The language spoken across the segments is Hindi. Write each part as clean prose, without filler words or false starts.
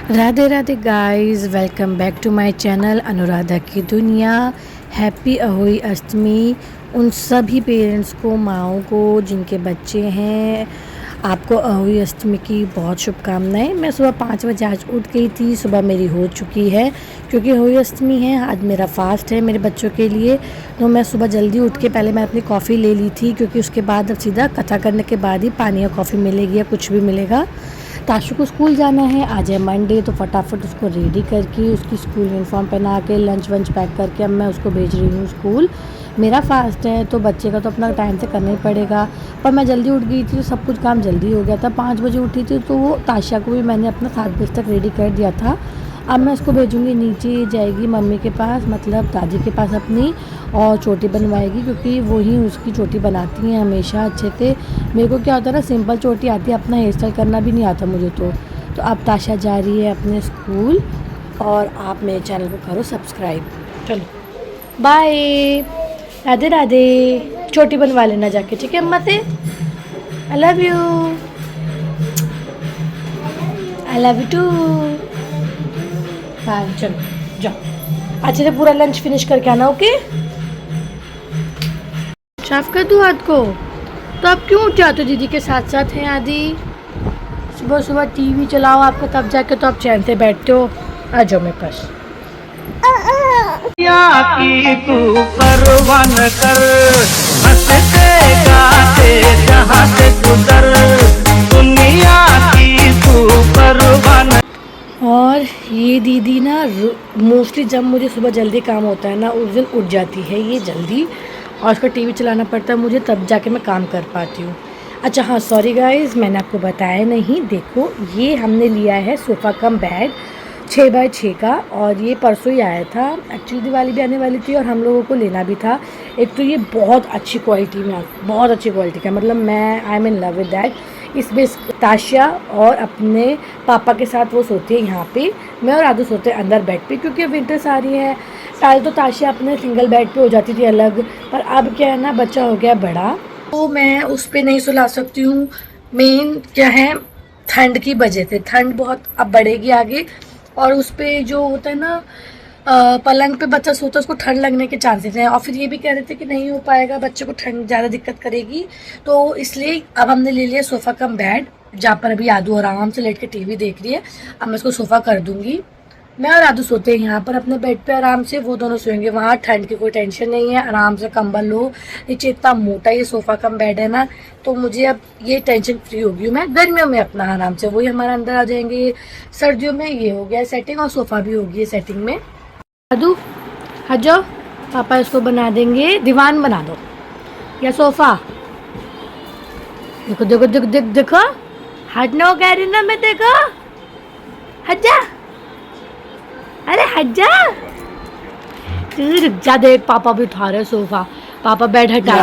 Radhe Radhe guys, welcome back to my channel Anuradha की दुनिया। हैप्पी अहोई अष्टमी उन सभी पेरेंट्स को, माओं को जिनके बच्चे हैं। आपको अहोई अष्टमी की बहुत शुभकामनाएं। मैं सुबह 5 बजे आज उठ गई थी। सुबह मेरी हो चुकी है क्योंकि अहोई अष्टमी है। आज मेरा फास्ट है मेरे बच्चों के लिए, तो मैं सुबह जल्दी उठ के पहले मैं अपनी कॉफ़ी ले ली थी, क्योंकि उसके बाद अब सीधा कथा करने के बाद ही पानी या कॉफ़ी मिलेगी या कुछ भी मिलेगा। ताशु को स्कूल जाना है, आज है मंडे, तो फटाफट उसको रेडी करके उसकी स्कूल यूनिफॉर्म पहना के लंच वंच पैक करके अब मैं उसको भेज रही हूँ स्कूल। मेरा फास्ट है तो बच्चे का तो अपना टाइम से करना ही पड़ेगा, पर मैं जल्दी उठ गई थी तो सब कुछ काम जल्दी हो गया था। 5 बजे उठी थी तो वो ताशा को भी मैंने अपना 7 बजे तक रेडी कर दिया था। अब मैं उसको भेजूँगी, नीचे जाएगी मम्मी के पास, मतलब दादी के पास अपनी, और चोटी बनवाएगी क्योंकि वही उसकी चोटी बनाती हैं हमेशा अच्छे से। मेरे को क्या होता है ना, सिंपल चोटी आती है, अपना हेयर स्टाइल करना भी नहीं आता मुझे तो अब ताशा जा रही है अपने स्कूल। और आप मेरे चैनल को करो सब्सक्राइब। चलो बाय, राधे राधे। चोटी बनवा लेना जाके, ठीक है अम्मा से। I love you, I love you too. Bye, चलो जाओ अच्छे से पूरा लंच फिनिश करके आना, ओके। साफ कर दूँ हाथ को? तो आप क्यों उठ जाते हो दीदी के साथ साथ हैं आदि? सुबह सुबह टीवी चलाओ आपको, तब जाके तो आप चैन से बैठते हो। आ जाओ मेरे पास। की तू परवाह न कर, हंसते गाते जहाँ से गुजर, दुनिया की तू परवाह न। और ये दीदी ना मोस्टली जब मुझे सुबह जल्दी काम होता है ना, उस दिन उठ जाती है ये जल्दी, और उसका टीवी चलाना पड़ता है मुझे, तब जाके मैं काम कर पाती हूँ। अच्छा हाँ, सॉरी गाइस, मैंने आपको बताया नहीं। देखो ये हमने लिया है सोफ़ा कम बेड 6x6 का, और ये परसों ही आया था। एक्चुअली दिवाली भी आने वाली थी और हम लोगों को लेना भी था। एक तो ये बहुत अच्छी क्वालिटी में, बहुत अच्छी क्वालिटी का, मतलब मैं I am in love with that. इसमें ताशा और अपने पापा के साथ वो सोती है यहाँ पे, मैं और आदू सोते हैं अंदर बेड पे, क्योंकि विंटर्स आ रही है। पहले तो ताशा अपने सिंगल बेड पे हो जाती थी अलग, पर अब क्या है ना, बच्चा हो गया बड़ा तो मैं उस पर नहीं सुला सकती हूँ। मेन क्या है, ठंड की वजह से, ठंड बहुत अब बढ़ेगी आगे, और उस पर जो होता है ना पलंग पे बच्चा सोता है, उसको ठंड लगने के चांसेस हैं। और फिर ये भी कह रहे थे कि नहीं हो पाएगा, बच्चे को ठंड ज़्यादा दिक्कत करेगी, तो इसलिए अब हमने ले लिया सोफ़ा कम बेड, जहाँ पर अभी आदू आराम से लेट के टीवी देख रही है। अब मैं इसको सोफ़ा कर दूँगी। मैं और आदू सोते हैं यहाँ पर अपने बेड पे आराम से, वो दोनों सोएंगे वहाँ। ठंड की कोई टेंशन नहीं है, आराम से कंबल लो। नीचे इतना मोटा ये सोफ़ा कम बेड है ना, तो मुझे अब ये टेंशन फ्री होगी मैं गर्मियों में अपना आराम से, वही हमारे अंदर आ जाएंगे। सर्दियों में ये हो गया सेटिंग, और सोफ़ा भी होगी सेटिंग में। आदू हट जाओ, पापा इसको बना देंगे, दीवान बना दो या सोफ़ा। देखो देखो देखो देखो देखो, हटना हो कह रही ना मैं, देखो हट जा, अरे हट जा, तू रुक जा। देख पापा भी उठा रहे सोफ़ा, पापा बेड हटा दे।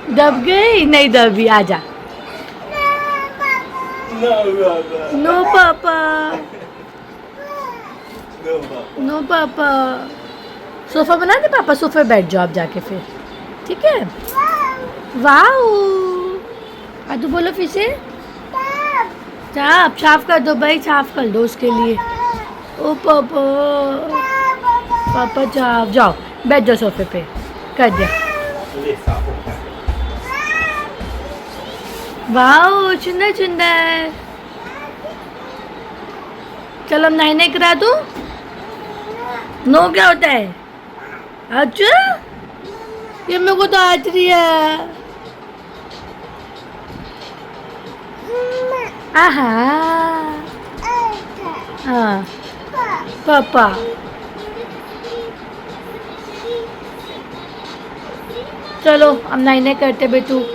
दब गई? नहीं दबी, आजा। नो पापा, नो पापा। सोफ़ा बना दे पापा, सोफ़े बैठ जाओ आप जाके फिर, ठीक है। वाओ, आदू बोलो फिर से, साफ साफ कर दो भाई, साफ कर दो उसके लिए। ओ पापा, पापा साफ, जाओ बैठ जाओ सोफे पे, कर दिया। वाओ सुंदर सुंदर। चलो नहाने करा दूँ? नो क्या होता है? अच्छा, ये मेरे को तो आज रही है। आहा, हाँ पापा। चलो अब नहाने करते बेटू।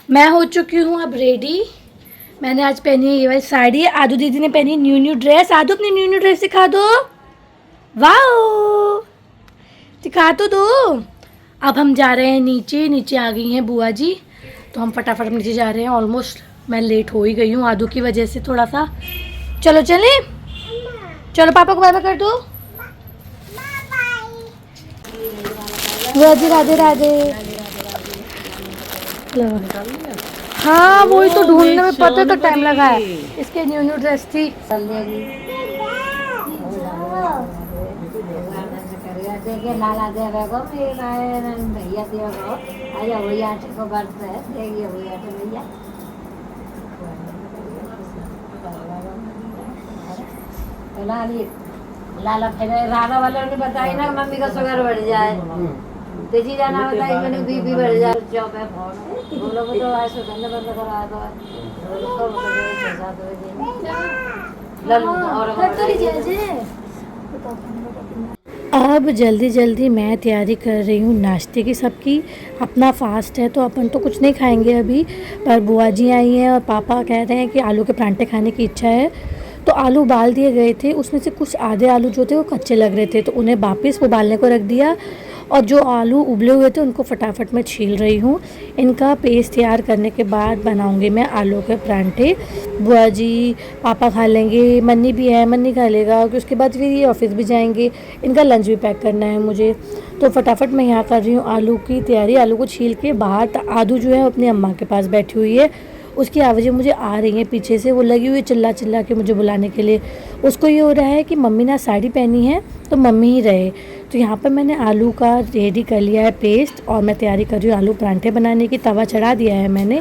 मैं हो चुकी हूँ अब रेडी। मैंने आज पहनी है ये वाली साड़ी, आदू दीदी ने पहनी न्यू ड्रेस। आदू अपनी न्यू ड्रेस दिखा दो, वाओ दिखा तो दो। अब हम जा रहे हैं नीचे, नीचे आ गई हैं बुआ जी, तो हम फटाफट नीचे जा रहे हैं। ऑलमोस्ट मैं लेट हो ही गई हूँ आदू की वजह से थोड़ा सा। चलो चलें, चलो पापा को बाय बाय कर दो। बुआ जी राधे राधे। लो। हाँ वही तो ढूंढने में पता तो टाइम लगा है। इसके न्यू न्यू ड्रेस थी। देखिए लाला दे देखो भैया देखो आया भैया को बर्थ है देखिए भैया तो भैया लाला फिर राधा वाले ने बताई ना मम्मी का शुगर बढ़ जाए तेजी जाना बताई मैंने बीपी बढ़ जाए चौक है फोन बोलो तो आज सुगंध बंद करा दो अब जल्दी जल्दी मैं तैयारी कर रही हूँ नाश्ते की। सबकी अपना फास्ट है तो अपन तो कुछ नहीं खाएंगे अभी, पर बुआ जी आई हैं और पापा कह रहे हैं कि आलू के परांठे खाने की इच्छा है। तो आलू उबाल दिए गए थे, उसमें से कुछ आधे आलू जो थे वो कच्चे लग रहे थे तो उन्हें वापस उबालने को रख दिया, और जो आलू उबले हुए थे उनको फटाफट मैं छील रही हूँ। इनका पेस्ट तैयार करने के बाद बनाऊंगी मैं आलू के परांठे। बुआ जी पापा खा लेंगे, मन्नी भी है, मन्नी खा लेगा, क्योंकि उसके बाद फिर ये ऑफिस भी जाएंगे, इनका लंच भी पैक करना है मुझे। तो फटाफट मैं यहाँ कर रही हूँ आलू की तैयारी। आलू को छील के बाहर आदू जो है अपनी अम्मा के पास बैठी हुई है, उसकी आवाज़ें मुझे आ रही हैं पीछे से, वो लगी हुई चिल्ला चिल्ला के मुझे बुलाने के लिए। उसको ये हो रहा है कि मम्मी ने साड़ी पहनी है तो मम्मी ही रहे। तो यहाँ पर मैंने आलू का रेडी कर लिया है पेस्ट, और मैं तैयारी कर रही हूँ आलू परांठे बनाने की। तवा चढ़ा दिया है मैंने।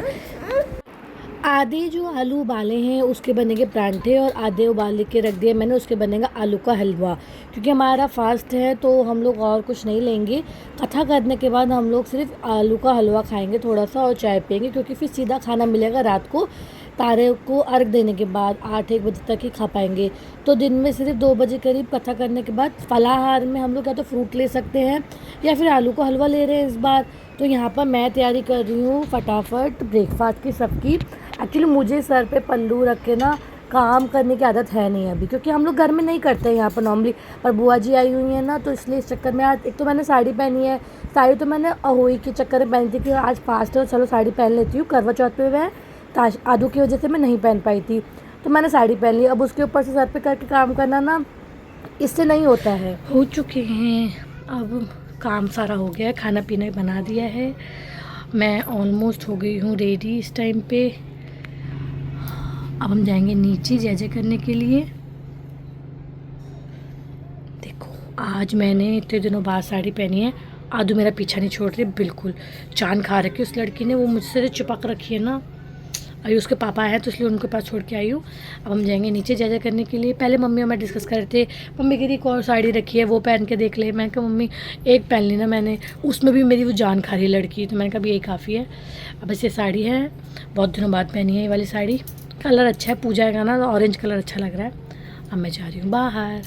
आधे जो आलू उबाले हैं उसके बनेंगे परांठे, और आधे उबाल के रख दिए मैंने, उसके बनेगा आलू का हलवा। क्योंकि हमारा फास्ट है तो हम लोग और कुछ नहीं लेंगे। कथा करने के बाद हम लोग सिर्फ आलू का हलवा खाएंगे थोड़ा सा, और चाय पियेंगे, क्योंकि फिर सीधा खाना मिलेगा रात को। तारे को अर्घ देने के बाद 8-1 बजे तक ही खा पाएंगे। तो दिन में सिर्फ 2 बजे करीब कथा करने के बाद फलाहार में हम लोग या तो फ्रूट ले सकते हैं या फिर आलू का हलवा ले रहे हैं इस बार। तो यहाँ पर मैं तैयारी कर रही हूँ फटाफट ब्रेकफास्ट की सबकी। एक्चुअली मुझे सर पे पल्लू रख के ना काम करने की आदत है नहीं अभी, क्योंकि हम लोग घर में नहीं करते हैं यहाँ पर नॉर्मली, पर बुआ जी आई हुई हैं ना, तो इसलिए इस चक्कर में आज एक तो मैंने साड़ी पहनी है। साड़ी तो मैंने अहोई के चक्कर में पहनी थी कि आज फास्ट है तो चलो साड़ी पहन लेती हूँ। करवा चौथ पे मैं आदू की वजह से मैं नहीं पहन पाई थी, तो मैंने साड़ी पहन ली। अब उसके ऊपर से सर पे करके काम करना ना, इससे नहीं होता है। हो चुके हैं, अब काम सारा हो गया है, खाना पीना बना दिया है, मैं ऑलमोस्ट हो गई हूँ रेडी इस टाइम पे। अब हम जाएंगे नीचे जय जय करने के लिए। देखो आज मैंने इतने दिनों बाद साड़ी पहनी है। आदू मेरा पीछा नहीं छोड़ रही बिल्कुल, चांद खा रखी उस लड़की ने, वो मुझसे चिपक रखी है ना। अभी उसके पापा आए तो इसलिए उनके पास छोड़ के आई हूँ। अब हम जाएंगे नीचे जय जय करने के लिए। पहले मम्मी और मैं डिस्कस कर रहे थे, मम्मी कह रही एक और साड़ी रखी है वो पहन के देख ले। मैं कहा मम्मी एक पहन ली ना मैंने, उसमें भी मेरी वो जान खा रही लड़की, तो मैंने कहा यही काफ़ी है। अब ऐसे साड़ी है, बहुत दिनों बाद पहनी है ये वाली साड़ी, कलर अच्छा है, पूजा का ना ऑरेंज कलर अच्छा लग रहा है। अब मैं जा रही हूँ बाहर।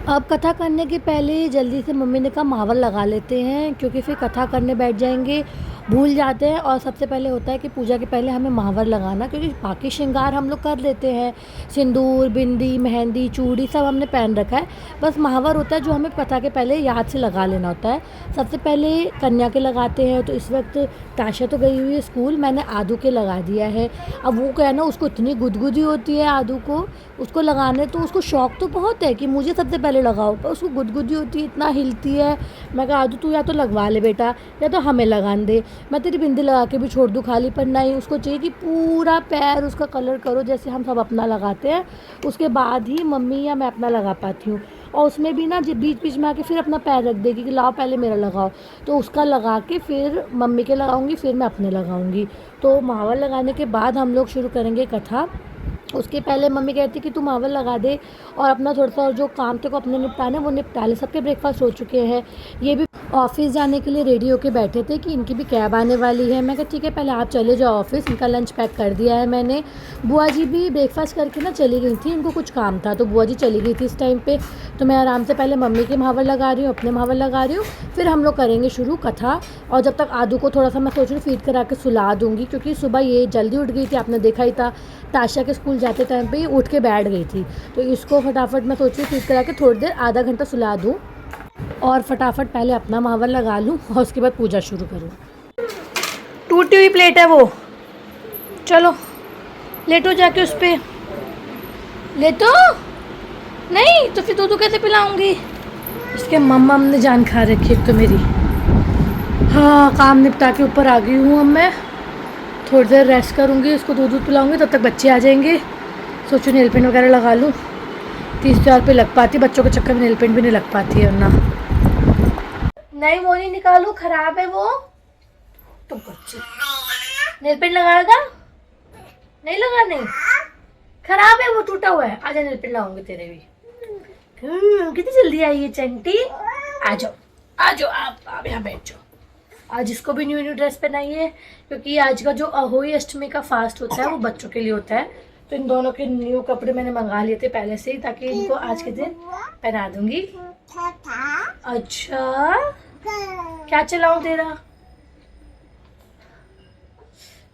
अब कथा करने के पहले जल्दी से मम्मी ने कहा महावर लगा लेते हैं, क्योंकि फिर कथा करने बैठ जाएंगे भूल जाते हैं। और सबसे पहले होता है कि पूजा के पहले हमें महावर लगाना, क्योंकि बाकी श्रृंगार हम लोग कर लेते हैं, सिंदूर बिंदी मेहंदी चूड़ी सब हमने पहन रखा है, बस महावर होता है जो हमें कथा के पहले याद से लगा लेना होता है। सबसे पहले कन्या के लगाते हैं। तो इस वक्त ताशा तो गई हुई है स्कूल, मैंने आदू के लगा दिया है। अब वो क्या है ना, उसको इतनी गुदगुदी होती है आदू को, उसको लगाने तो उसको शौक़ तो बहुत है कि मुझे सबसे पहले लगाओ, पर उसको गुदगुदी होती है, इतना हिलती है। मैं कहा आदू तू या तो लगवा ले बेटा, या तो हमें लगान दे, मैं तेरी बिंदी लगा के भी छोड़ दूँ खाली, पर नहीं, उसको चाहिए कि पूरा पैर उसका कलर करो जैसे हम सब अपना लगाते हैं, उसके बाद ही मम्मी या मैं अपना लगा पाती हूँ। और उसमें भी ना बीच बीच में आके फिर अपना पैर रख देगी कि लाओ पहले मेरा लगाओ, तो उसका लगा के फिर मम्मी के लगाऊंगी, फिर मैं अपने लगाऊंगी। तो महावर लगाने के बाद हम लोग शुरू करेंगे कथा। उसके पहले मम्मी कहती कि तू महावर लगा दे और अपना थोड़ा सा जो काम थे को अपने निपटाने वो निपटा ले। सबके ब्रेकफास्ट हो चुके हैं, ये भी ऑफिस जाने के लिए रेडी होके बैठे थे कि इनकी भी कैब आने वाली है। मैं कहा ठीक है पहले आप चले जाओ ऑफिस, इनका लंच पैक कर दिया है मैंने। बुआ जी भी ब्रेकफास्ट करके ना चली गई थी, इनको कुछ काम था तो बुआ जी चली गई थी इस टाइम पे। तो मैं आराम से पहले मम्मी के महावर लगा रही हूँ, अपने महावर लगा रही हूँ, फिर हम लोग करेंगे शुरू कथा। और जब तक आदू को थोड़ा सा मैं सोच रही हूँ फीड करा के सुला दूँगी, क्योंकि सुबह ये जल्दी उठ गई थी, आपने देखा ही था, ताशा के स्कूल जाते टाइम पे उठ के बैठ गई थी। तो इसको फटाफट मैं सोच रही हूँ फीड करा के थोड़ी देर आधा घंटा सुला दूँ और फटाफट पहले अपना महावर लगा लूँ और उसके बाद पूजा शुरू करूँ। टूटी हुई प्लेट है वो, चलो लेटो जाके उस पर, लेटो। नहीं तो फिर दूध कैसे पिलाऊंगी, इसके मम्मा ने जान खा रखी है तो मेरी। हाँ, काम निपटा के ऊपर आ गई हूँ अब मैं। थोड़ी देर रेस्ट करूँगी, इसको दूध पिलाऊंगी, तब तक बच्चे आ जाएंगे। सोचो नेल पेंट वगैरह लगा लूँ। 30,000 पे लग पाती, बच्चों के चक्कर में नेल पेंट भी नहीं लग पाती है वरना। नहीं वो नहीं निकालू, खराब है वो। तो बच्चे नेल पेंट लगाएगा? नहीं लगा, नहीं खराब है वो, टूटा हुआ है। आजा नेल पेंट लगाऊंगी तेरे भी। कितनी जल्दी आई है चंटी। आ जाओ आ जाओ, आप यहाँ बैठ जाओ। आज इसको भी न्यू ड्रेस पहनाई है, क्योंकि आज का जो अहोई अष्टमी का फास्ट होता है वो बच्चों के लिए होता है। तो इन दोनों के न्यू कपड़े मैंने मंगा लिए थे पहले से ही, ताकि इनको आज के दिन पहना दूंगी। अच्छा क्या चलाऊं तेरा?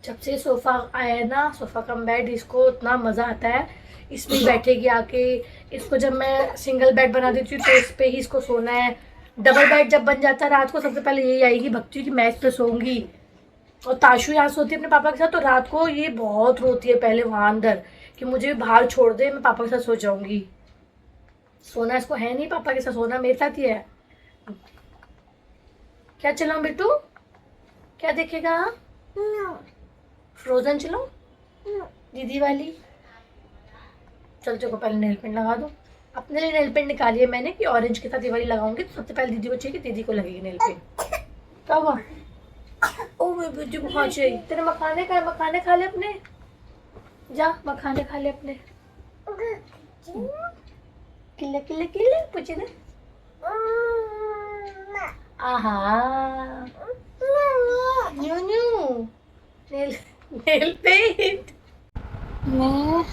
जब से सोफा आया है ना, सोफा कम बेड, इसको इतना मजा आता है। इसमें बैठेगी आके। इसको जब मैं सिंगल बेड बना देती हूँ तो इस पे ही इसको सोना है। डबल बेड जब बन जाता है रात को, सबसे पहले यही आएगी भक्ति कि मैं इस पे सोऊंगी। और ताशु यहाँ सोती है अपने पापा के साथ, तो रात को ये बहुत रोती है पहले वहां अंदर कि मुझे बाहर छोड़ दे, मैं पापा के साथ सो जाऊंगी। सोना इसको है नहीं पापा के साथ, सोना मेरे साथ ही है। क्या चलाऊं बेटू? क्या देखेगा? फ्रोजन चलो दीदी वाली। चल चलो पहले नेल पेंट लगा दो। अपने लिए नेल पेंट निकाली है मैंने कि ऑरेंज के साथ ये वाली लगाऊंगी, तो सबसे पहले दीदी को चाहिए, दीदी को लगेगी नेल पेंट। क्या हुआ? ओ मेरे बेटी को कहाँ चाहिए? तेरे मखाने का, मखाने खा ले अपने, जा मखाने खा ले अपने। किले किले किले पूछे ना। आहा न्यू न्यू नेल पेंट। मैं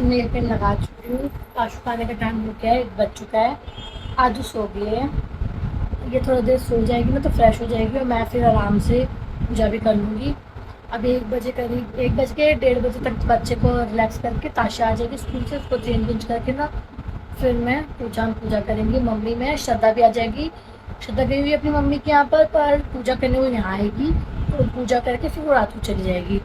नेल पेंट लगा चुकी हूँ। ताशु खाने का टाइम हो गया है, 1 बज चुका है। आजू सो गई है, ये थोड़ा देर सो जाएगी ना तो फ्रेश हो जाएगी, और मैं फिर आराम से पूजा भी कर लूँगी। अब 1 बजे करीब, 1 बज के 1:30 बजे तक बच्चे को रिलैक्स करके ताशा आ जाएगी स्कूल से, उसको चेंज करके ना फिर मैं पूजा करेंगी। मम्मी में श्रद्धा भी आ जाएगी। श्रद्धा गई हुई अपनी मम्मी के यहाँ पर पूजा करने वो यहाँ आएगी, तो पूजा करके फिर वो रात को चली जाएगी।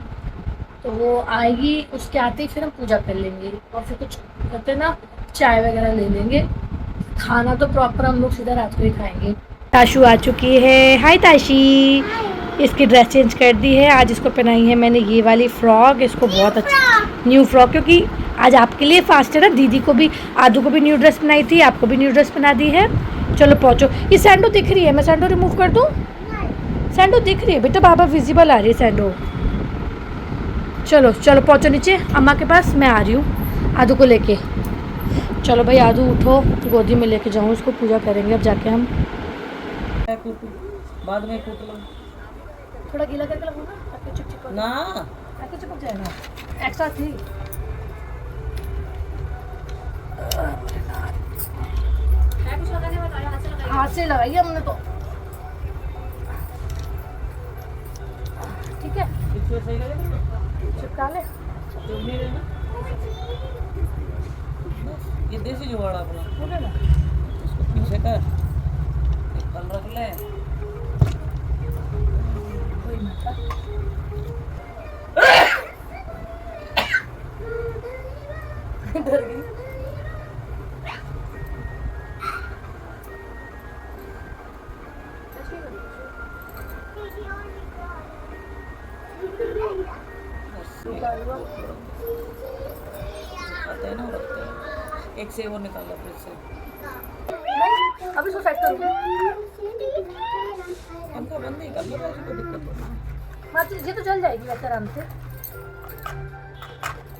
तो वो आएगी, उसके आते ही फिर हम पूजा कर लेंगे, और फिर कुछ करते ना चाय वगैरह ले लेंगे। खाना तो प्रॉपर हम लोग सीधा रात को ही खाएंगे। ताशु आ चुकी है। हाय ताशी। इसकी ड्रेस चेंज कर दी है। आज इसको पहनाई है मैंने ये वाली फ्रॉक, इसको बहुत अच्छी न्यू फ्रॉक, क्योंकि आज आपके लिए फास्ट है ना। दीदी को भी, आदू को भी न्यू ड्रेस पहनाई थी, आपको भी न्यू ड्रेस पहना दी है। चलो पहुँचो। ये सैंडो दिख रही है, मैं सैंडो रिमूव कर दूँ? सैंडो दिख रही है बेटा, बाबा विजिबल आ रही है सैंडो। चलो चलो पहुँचो नीचे अम्मा के पास, मैं आ रही हूँ आदू को लेके। चलो भाई आदू उठो, गोदी में लेके जाऊँ इसको, पूजा करेंगे अब जाके हम। बाद में कूट लो थोड़ा गीला करके लगूंगा ताकि चिपचिप ना, ताकि चिपक जाएगा। एक्स्ट्रा थी। कुछ लगाने बताया, हाथ से लगाई है हमने तो। ठीक है इससे सही लगेगा। चिपका ले। चुन्नी लेना, ये देसी जुगाड़ अपना। हो गया ना? इसको पीछे कर, एक पल रख ले। कोई माता डर गई। आते हैं ना, रखते हैं। एक से वो निकाला फिर से। नहीं अभी इसको सेट करूँगी। पंखा बंद नहीं कर लो, ऐसी कोई दिक्कत नहीं। हाँ ये तो चल जाएगी वैसे आराम से।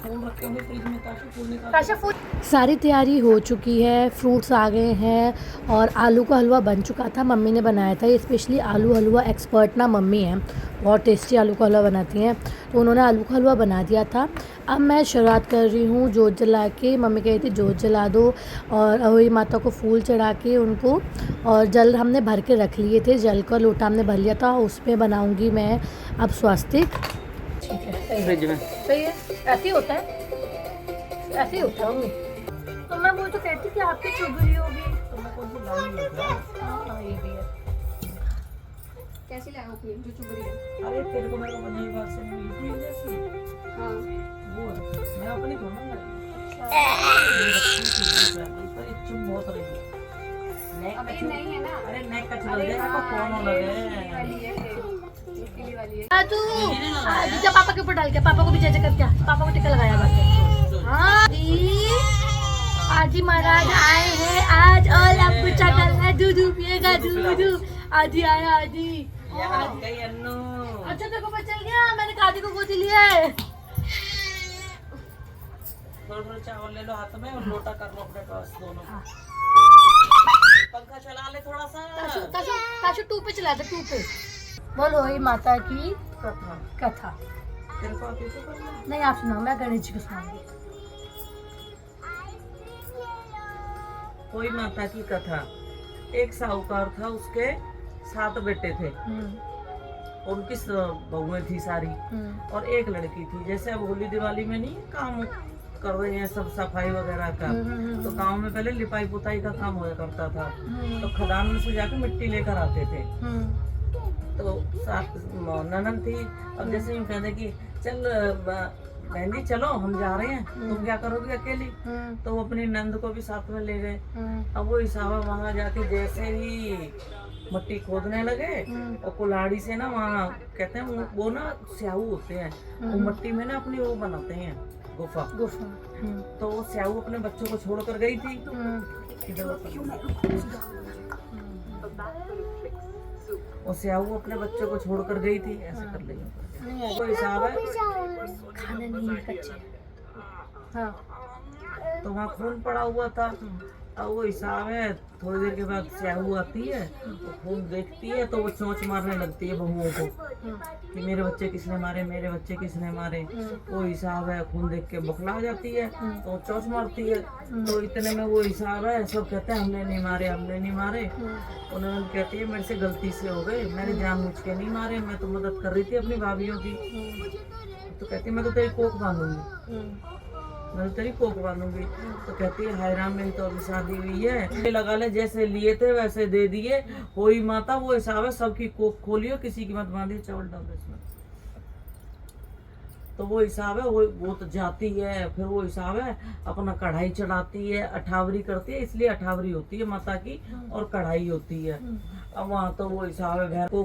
फूल रखे होंगे फ्रिज में, ताशु फूल निकाल। ताशा फूल। सारी तैयारी हो चुकी है, फ्रूट्स आ गए हैं, और आलू का हलवा बन चुका था। मम्मी ने बनाया था ये स्पेशली। आलू हलवा एक्सपर्ट ना मम्मी हैं, बहुत टेस्टी आलू का हलवा बनाती हैं, तो उन्होंने आलू का हलवा बना दिया था। अब मैं शुरुआत कर रही हूँ जोत जला के। मम्मी कही थी जोत जला दो, और अहोई माता को फूल चढ़ा के उनको, और जल हमने भर के रख लिए थे, जल का लोटा हमने भर लिया था, उसमें बनाऊँगी मैं अब स्वास्तिक। ठीक है फ्रिज में सही है, ऐसे ही होता है, ऐसे ही होता है मम्मी। तो मैं वो तो कहती थी आपकी चुगली होगी, तो मैं कौन सी लाऊंगी? हाँ ये भी है। कैसी लगाओ क्रीम जो चुभ रही है? अरे तेरे को मेरे को बनाई बात से नहीं हुई जैसी हाँ वो है। मैं अपनी थोड़ा ना पर एक चुभ बहुत रही है। अरे नेक का चल जाएगा तो कौन हो लगे तू जीजा पापा के ऊपर डाल के पापा को भी जैसे करके पापा को टिक्का लगाया करके। हाँ आजी महाराज आए हैं आज और अब कुछ करना दूध पिएगा दूध। आजी आया आजी। गई अन्नू। अच्छा तेरे को पता चल गया मैंने दादी को गोदी लिया है। थोड़ा चावल ले लो हाथ में और लोटा कर लो अपने पास दोनों। पंखा चला ले थोड़ा सा। काशु 2 पे चला दे 2 पे। बोलो हे माता की कथा। तेरे को आती तो करना। नहीं आप सुनाओ मैं गणेश जी को सुनाऊंगी। कोई माता की कथा। एक साहूकार था उसके 7 बेटे थे। उनकी बहुएं थी सारी और एक लड़की थी। जैसे अब होली दिवाली में नहीं काम कर रहे हैं सब सफाई वगैरह का, तो गांव में पहले लिपाई पुताई का काम होया करता था। तो खदान में से जाके मिट्टी लेकर आते थे। तो साथ ननद थी। अब जैसे यूँ कहते कि चल बहन जी चलो हम जा रहे हैं, तुम क्या करोगी अकेली? तो वो अपनी नंद को भी साथ में ले गए। अब वो हिसाबा वहां जाके जैसे ही मट्टी खोदने लगे और कुल्हाड़ी से ना वहाँ कहते हैं वो ना स्याहू होते हैं, वो मट्टी में ना अपनी वो बनाते हैं गुफा। तो वो स्याहू अपने बच्चों को छोड़कर गई थी। वो स्याहू अपने बच्चों को छोड़कर गई थी। ऐसे कर लेंगे कोई हिसाब है खाने नहीं कच्चे। हाँ तो वहाँ खून पड़ा हुआ था। अब वो हिसाब है थोड़ी देर के बाद स्याहू आती है, वो खून देखती है तो वो चोंच मारने लगती है बहुओं को कि मेरे बच्चे किसने मारे, मेरे बच्चे किसने मारे। वो हिसाब है खून देख के बौखला जाती है तो वो चोंच मारती है। तो इतने में वो हिसाब है सब कहते हैं हमने नहीं मारे, हमने नहीं मारे। उन्होंने कहती है मेरे से गलती से हो गए, मैंने जानबूझ के नहीं मारे, मैं तो मदद कर रही थी अपनी भाभीयों की। तो कहती है मैं तो तेरी कोख बांधूंगी, मैं तो तेरी कोख बांधूंगी। तो कहती है हाय राम मेरी तो अभी शादी हुई है, लगा ले जैसे लिए थे वैसे दे दिए। होई माता वो हिसाब है सबकी कोख खोलियो, किसी की मत बांधिए, चावल डाल दो इसमें। तो वो हिसाब है वो तो जाती है। फिर वो हिसाब है अपना कढ़ाई चढ़ाती है, अठावरी करती है, इसलिए अठावरी होती है माता की और कढ़ाई होती है। अब वहाँ तो वो हिसाब है भैर को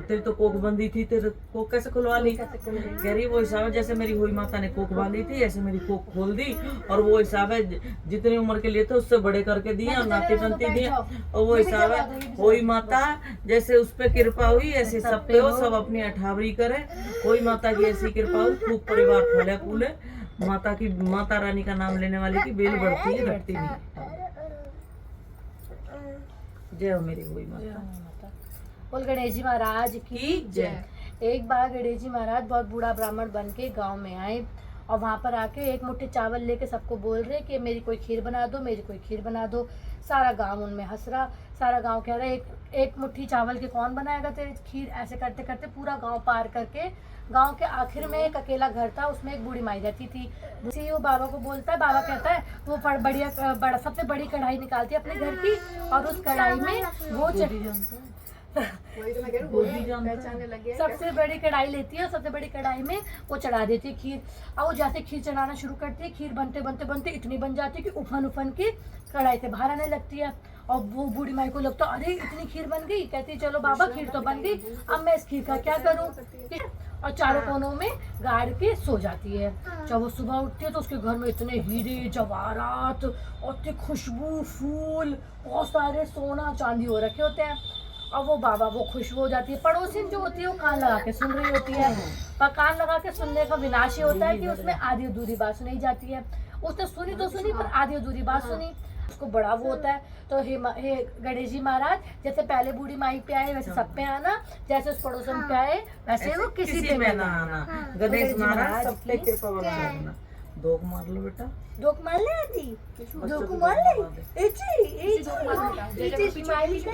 तेरी तो कोख बंदी थी, तेरे कोख कैसे खुलवा ली? कह रही वो हिसाब है जैसे मेरी हुई माता ने कोख बांधी थी ऐसे मेरी कोख खोल दी। और वो हिसाब है जितनी उम्र के लिए थे उससे बड़े करके दिए और नाती बनती दिए। और वो हिसाब है हुई माता जैसे उस पर कृपा हुई ऐसे सब पे हो, सब अपनी अठावरी करे। हुई माता की ऐसी कृपा हुई, खूब परिवार फले फूले। माता की माता रानी का नाम लेने वाले की बेल बढ़ती है घटती नहीं। जय हो मेरी हुई माता। बोल गणेश जी महाराज की जय। एक बार गणेश जी महाराज बहुत बूढ़ा ब्राह्मण बन के गाँव में आए और वहाँ पर आके एक मुट्ठी चावल लेके सबको बोल रहे कि मेरी कोई खीर बना दो, मेरी कोई खीर बना दो। सारा गांव उनमें हंस रहा, सारा गांव कह रहा है एक मुट्ठी चावल के कौन बनाएगा तेरी खीर। ऐसे करते करते पूरा गांव पार करके गांव के आखिर में एक अकेला घर था, उसमें एक बूढ़ी माई रहती थी। उसी वो बाबा को बोलता है, बाबा कहता है वो बड़ा सबसे बड़ी कढ़ाई निकालती है अपने घर की और उस कढ़ाई में वो सबसे बड़ी कढ़ाई लेती है और सबसे बड़ी कढ़ाई में वो चढ़ा देती है खीर। और वो जैसे खीर चढ़ाना शुरू करती है, खीर बनते बनते बनते इतनी बन जाती है कि उफन उफन की कढ़ाई से बाहर आने लगती है। और वो बूढ़ी माई को लगता अरे इतनी खीर बन गई। कहती है चलो बाबा खीर तो बन गई, अब मैं इस खीर का क्या करूँ। और चारों कोनों में गाड़ के सो जाती है। जब वो सुबह उठती है तो उसके घर में इतने हीरे जवाहरात और इतनी खुशबू फूल बहुत सारे सोना चांदी हो रखे होते हैं। और वो बाबा वो खुश हो जाती है। पड़ोसिन जो होती है वो कान लगा के सुन रही होती है, पर कान लगा के सुनने का विनाश ये होता है कि उसमें आधी अधूरी बात सुनाई जाती है। उसने सुनी तो सुनी पर आधी अधूरी बात सुनी, उसको बड़ा वो होता है। तो हे गणेश जी महाराज जैसे पहले बूढ़ी माई पे आए वैसे सब पे आना, जैसे उस पड़ोसन पे आए वैसे वो किसी पे ना आना। गणेश महाराज सब पे कृपा बनाना। दोक मार लो बेटा, दोक मार ले आदि, दोक मार ले एची स्माइली का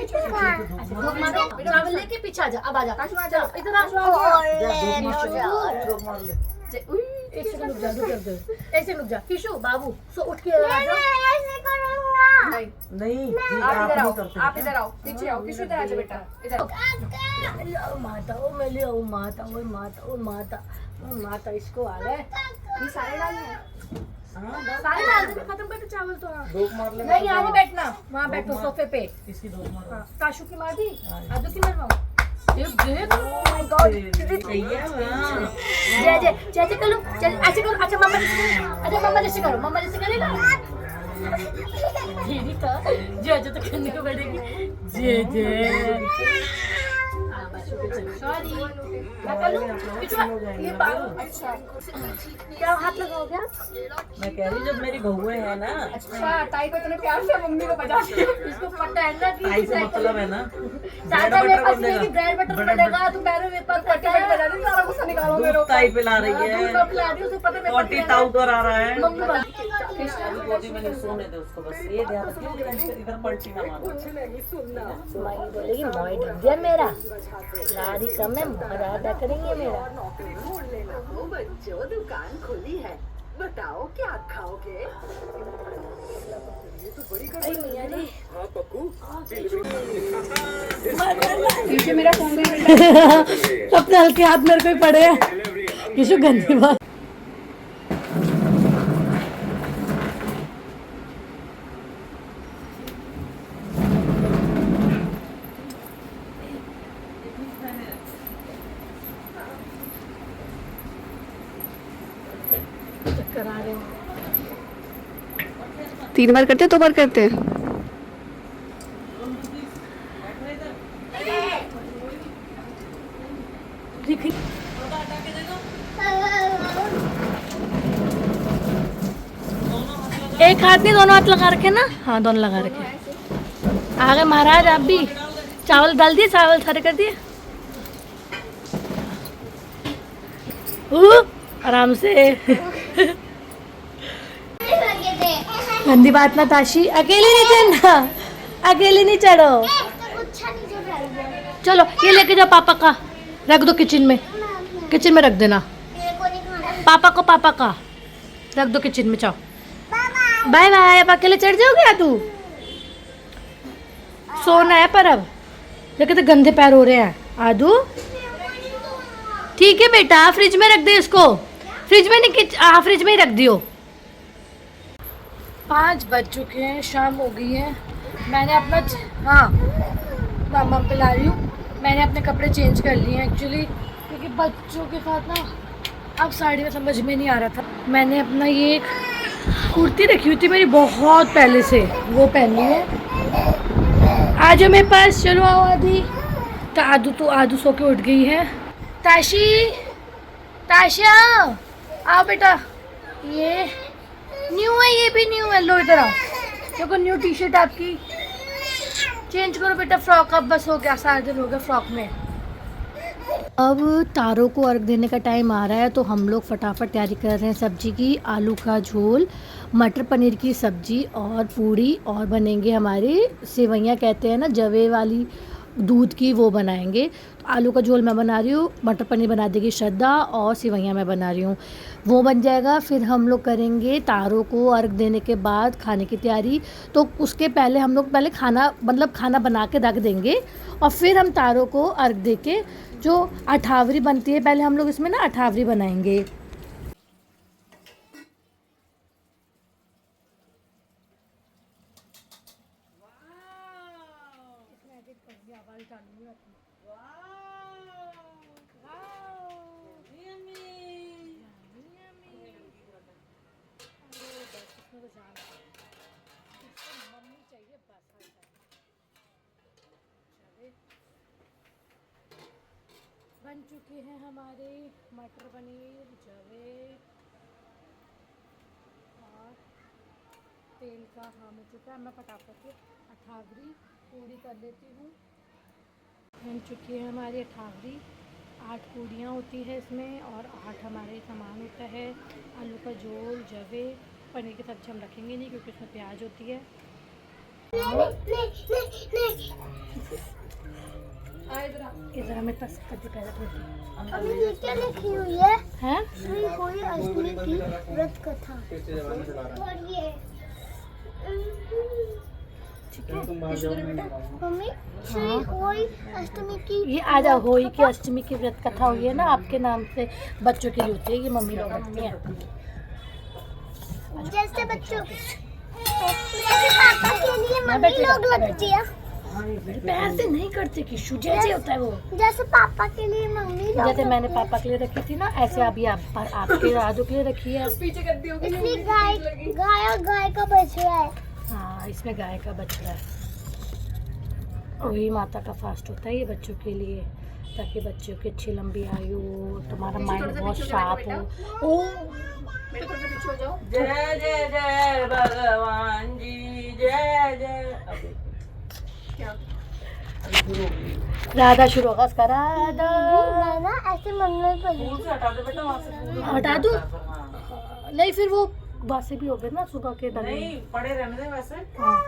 दोक मारो। चावल लेके पीछे आ जा, अब आ जा इधर आ। एक सेकंड रुक जा, ऐसे रुक जा किशु बाबू सो उठ के आ जाओ। नहीं आप इधर आओ, पीछे आओ, किशु इधर आ जा बेटा, इधर ओ माता ओ मैं ले ओ माता ओ माता ओ माता ओ माता इसको आ गए ये सारे डालने हैं। हाँ सारे डाल देना, खत्म करते चावल तो। हाँ धूप मार ले। नहीं, यहाँ नहीं बैठना, वहाँ बैठो सोफे पे। इसकी धूप मार। हाँ, ताशु की मार दी, आदू की मरवाओ। देख, oh my God, चाहिए हाँ। जय करो, चल ऐसे करो। अच्छा मम्मा जैसे करो, मम्मा जैसे करेगा। दीदी का जय तो करने को पड़ेगी। जय सॉरी, मैं कर लूं? ये अच्छा, क्या हाथ लगाओगे आप? मैं कह रही जब मेरी बहुएं है ना, अच्छा, ताई को इतने प्यार से मम्मी को बजा के, इसको पता है ना कि ताई से मतलब है ना। चाचा मेरे पास नहीं, ब्रेड बटर बनेगा, तू मेरे पास पता है, बजा दे, सारा गुस्सा निकालो मेरे दूध ताई पिला रही दूध है, मैं पिला रही हूं, उसे पता है मेरे पोटी ताऊ कर आ रहा है। मम्मी बता गोदी में नहीं सोने दे उसको, बस ये ध्यान रखिए इधर पलटी ना मारो। माई बोलेगी मोई ढक दिया मेरा, लारी कम है मरादा करेंगे मेरा। नौकरी ढूंढ लेना हो बच्चों, दुकान खुली है, बताओ क्या खाओगे? पीछे मेरा फोन भी अपने हल्के हाथ मेरे को ही पड़े हैं। किशु गंदी बात। चक्कर आ रहे हैं। 3 बार करते 2 बार करते। एक हाथ नहीं, दोनों हाथ लगा रखे ना। हाँ दोनों लगा रखे। आ गए महाराज आप भी। चावल डाल दिए, चावल सारे कर दिए। आराम से। गंदी बात ना ताशी, अकेले नहीं चढ़ना, अकेले नहीं चढ़ो। चलो ये लेके जाओ, पापा का रख दो किचन में, किचन में रख देना। पापा का रख दो किचन में। जाओ बाय बाय। अब अकेले चढ़ जाओगे तू? सोना है पर अब देखे तो गंदे पैर हो रहे हैं। आदू ठीक है बेटा, फ्रिज में रख दे इसको। फ्रिज में नहीं, फ्रिज में ही रख दियो। 5 बज चुके हैं, शाम हो गई है। मैंने अपना हाँ मामा पिला रही हूँ। मैंने अपने कपड़े चेंज कर लिए हैं एक्चुअली, क्योंकि बच्चों के साथ ना अब साड़ी में समझ में नहीं आ रहा था। मैंने अपना ये कुर्ती रखी हुई थी मेरी बहुत पहले से, वो पहनी है। आ जाओ मेरे पास, चलो आओ आदि। तो आदू सो के उठ गई है। ताशिया आओ बेटा, ये न्यू है, ये भी न्यू है। लो इधर आओ, देखो न्यू टी शर्ट आपकी। चेंज करो बेटा फ्रॉक, अब बस हो गया, सारा दिन हो गया फ्रॉक में। अब तारों को अर्घ देने का टाइम आ रहा है, तो हम लोग फटाफट तैयारी कर रहे हैं सब्जी की। आलू का झोल, मटर पनीर की सब्जी और पूड़ी, और बनेंगे हमारे सेवइयाँ कहते हैं ना जवे वाली दूध की, वो बनाएंगे। तो आलू का झोल मैं बना रही हूँ, मटर पनीर बना देगी श्रद्धा, और सेवइयाँ मैं बना रही हूँ, वो बन जाएगा। फिर हम लोग करेंगे तारों को अर्घ देने के बाद खाने की तैयारी। तो उसके पहले हम लोग खाना बना के रख देंगे, और फिर हम तारों को अर्घ दे के जो अठावरी बनती है, पहले हम लोग इसमें ना अठावरी बनाएंगे। बन चुके हैं हमारे मटर पनीर, जवे और तेल का काम हो चुका है। मैं फटाफट से अठावरी पूड़ी कर लेती हूँ। बन चुकी है हमारी अठावरी। 8 पूड़ियाँ होती है इसमें, और 8 हमारे सामान होता है। आलू का झोल, जवे, पनीर की सब्ज़ी हम रखेंगे नहीं क्योंकि उसमें प्याज होती है। इधर हमें तस करके पहले अभी ये क्या लिखी हुई है? हैं? श्री कोई अष्टमी की व्रत कथा। और ये ठीक है। मम्मी श्री कोई अष्टमी की ये आज होई की अष्टमी की व्रत कथा हुई है ना, आपके नाम से बच्चों के लिए होती है, ये मम्मी लोग रखती हैं। जैसे बच्चों जैसे पापा के लिए मम्मी लोग लगती है। पैर से नहीं करते किशु, जैसे होता है वो। जैसे पापा के लिए मम्मी लोग जैसे मैंने पापा के लिए रखी थी ना, ऐसे अभी आपके राजू के लिए रखी है। पीछे कर दी होगी। इसमें गाय और गाय का बछड़ा है। हाँ, इसमें गाय का बछड़ा है। वही माता का फास्ट होता है ये बच्चों के लिए, ताकि बच्चों की अच्छी लंबी आयु, तुम्हारा माइंड बहुत शार्प हो। ओ मेरे थोड़ा सा पीछे हो जाओ। जय जय जय भगवान जी, जय जय। राधा शुरू होगा उसका, राधा। ना ऐसे मम्मी फूल से हटा दे बेटा, वहाँ से फूल हटा दूँ? हाँ। नहीं, फिर वो बासी भी हो गए ना सुबह के दमे। नहीं, पड़े रहने दे वैसे। हाँ,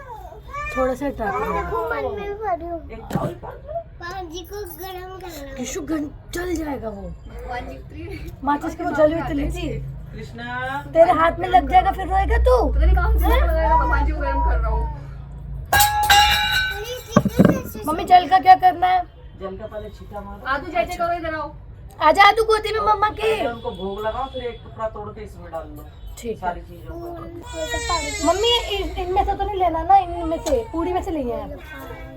थोड़ा सा ट्राई मन में भरी हूँ। एक चावल पा। पाजी को गरम करना। किशु जल जाएगा वो। 1 2 3 माचिस की वो जली हुई तली थी, कृष्णा तेरे हाथ में लग जाएगा, फिर रोएगा तू। पता नहीं कहाँ से लगाएगा। भगवान जी को गर्म कर रहा हूँ। मम्मी जल का क्या करना है? जल का पहले छींटा मार। आदू जैसे करो, इधर आओ। आजा तू गोदी में मम्मा के। पहले उनको भोग लगाओ, फिर एक टुकड़ा तोड़ के इसमें डाल दो ठीक है। सारी चीजों को। मम्मी इनमें से तो नहीं लेना ना, इनमें से पूरी में से लिए हैं,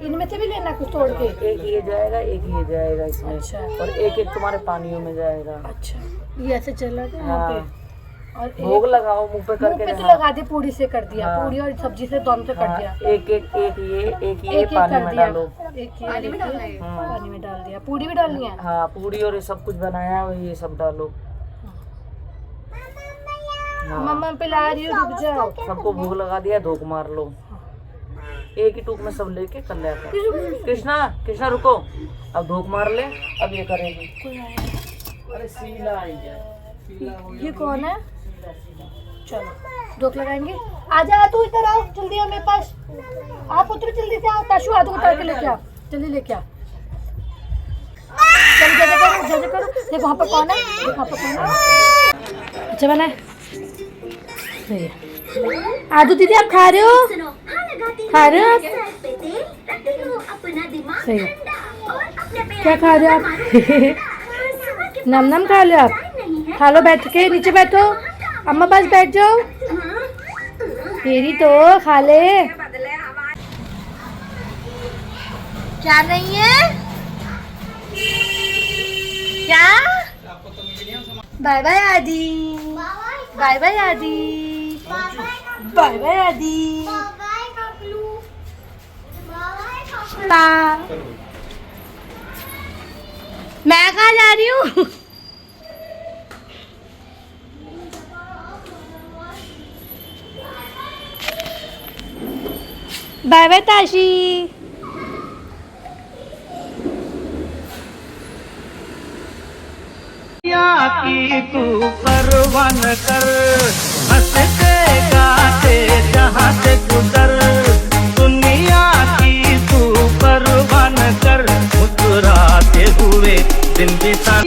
इनमें से भी लेना कुछ तोड़ के। एक ये जाएगा, एक ये जाएगा इसमें। अच्छा। और एक एक तुम्हारे पानियों में जाएगा। अच्छा, ये ऐसे चल रहा है हाँ। यहाँ पे। और भोग लगाओ मुंह पे मुंह करके। पे तो हाँ। लगा दे, पूरी से कर दिया। हाँ। पूरी और सब्जी से दोनों से कर हाँ, दिया। एक ये एक पानी कर में दिया। डालो। एक पानी में डालना है। पानी में डाल दिया। पूरी भी डालनी है। हाँ, पूरी और ये सब कुछ बनाया है, ये सब डालो। हाँ। मम्मा पिला रही हो, रुक जाओ। सबको भोग लगा दिया, धोख मार लो। एक ही टूक में सब लेके कर लिया कर। कृष्णा रुको, अब धोख मार ले। अब ये करेगी। अरे सीला आई है। ये कौन है? चलो धोख लगाएंगे। आजा तू, इधर आओ जल्दी, आओ मेरे पास। आप उतरो जल्दी से, आओ ताशु, आदू उतार के लेके आओ, जल्दी लेके आओ। जल्दी करो। देखो वहाँ पर कौन है, देखो वहाँ पर कौन है। अच्छा बना है। सही है। आदू दीदी आप खा रहे हो? खा रहे हो आप? सही है। क्या खा रहे हो आप? नम खा लो आप। खा लो बैठ के, नीचे बैठो, अम्मा पास बैठ जाओ। तेरी तो खा ले। क्या नहीं है? क्या? Bye bye Adi. Bye bye Adi. Bye bye Adi. मैं कहाँ जा रही हूँ? Bye bye Tashi. की तू परवान कर, हंसते गाते जहाँ से गुजर, दुनिया की तू परवान कर, मुस्कुराते हुए दिन बिता।